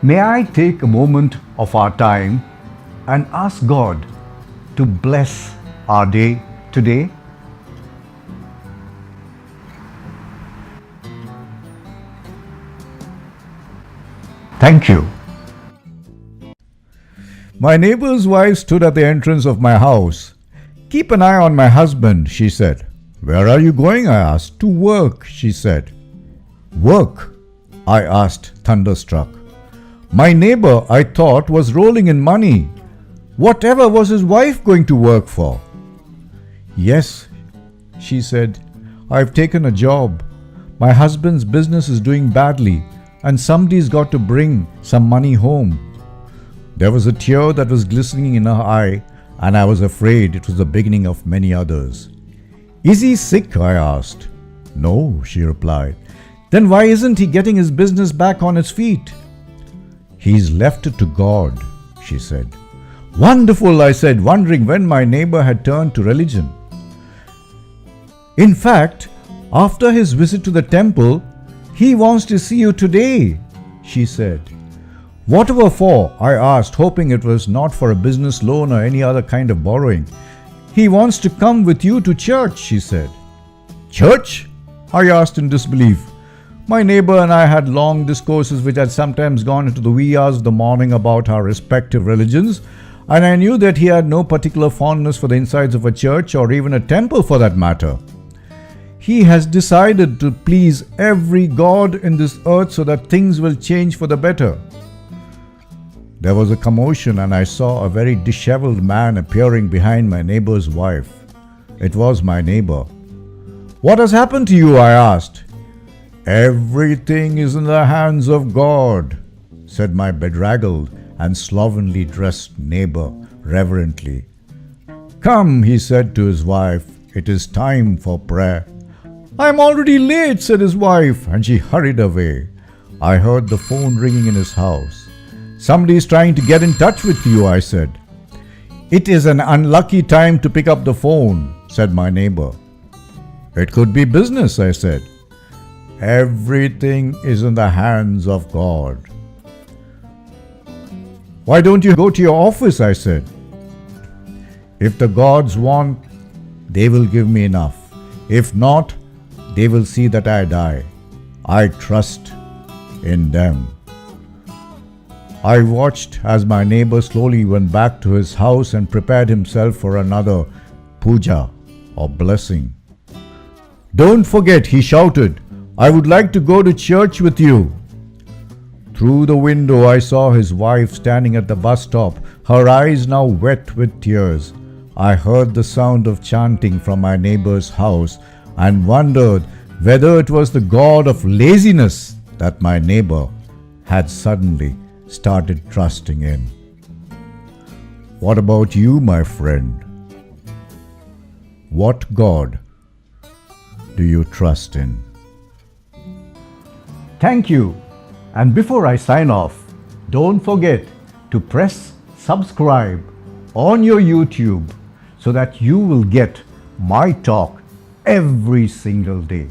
May I take a moment of our time and ask God to bless our day today? Thank you. My neighbor's wife stood at the entrance of my house. "Keep an eye on my husband," she said. "Where are you going?" I asked. "To work," she said. "Work?" I asked, thunderstruck. My neighbor, I thought, was rolling in money. Whatever was his wife going to work for? "Yes," she said, "I've taken a job. My husband's business is doing badly, and somebody's got to bring some money home." There was a tear that was glistening in her eye, and I was afraid it was the beginning of many others. "Is he sick?" I asked. "No," she replied. "Then why isn't he getting his business back on its feet?" "He's left it to God," she said. "Wonderful," I said, wondering when my neighbor had turned to religion. "In fact, after his visit to the temple, he wants to see you today," she said. "Whatever for?" I asked, hoping it was not for a business loan or any other kind of borrowing. "He wants to come with you to church," she said. "Church?" I asked in disbelief. My neighbor and I had long discourses which had sometimes gone into the wee hours of the morning about our respective religions, and I knew that he had no particular fondness for the insides of a church or even a temple for that matter. He has decided to please every god in this earth so that things will change for the better. There was a commotion, and I saw a very disheveled man appearing behind my neighbor's wife. It was my neighbor. "What has happened to you?" I asked. "Everything is in the hands of God," said my bedraggled and slovenly dressed neighbor reverently. "Come," he said to his wife, "it is time for prayer." "I'm already late," said his wife, and she hurried away. I heard the phone ringing in his house. "Somebody is trying to get in touch with you," I said. "It is an unlucky time to pick up the phone," said my neighbor. "It could be business," I said. "Everything is in the hands of God." "Why don't you go to your office?" I said. "If the gods want, they will give me enough. If not, they will see that I die. I trust in them." I watched as my neighbor slowly went back to his house and prepared himself for another puja or blessing. "Don't forget," he shouted, "I would like to go to church with you." Through the window, I saw his wife standing at the bus stop, her eyes now wet with tears. I heard the sound of chanting from my neighbor's house and wondered whether it was the god of laziness that my neighbor had suddenly started trusting in. What about you, my friend? What God do you trust in? Thank you. And before I sign off, don't forget to press subscribe on your YouTube so that you will get my talk every single day.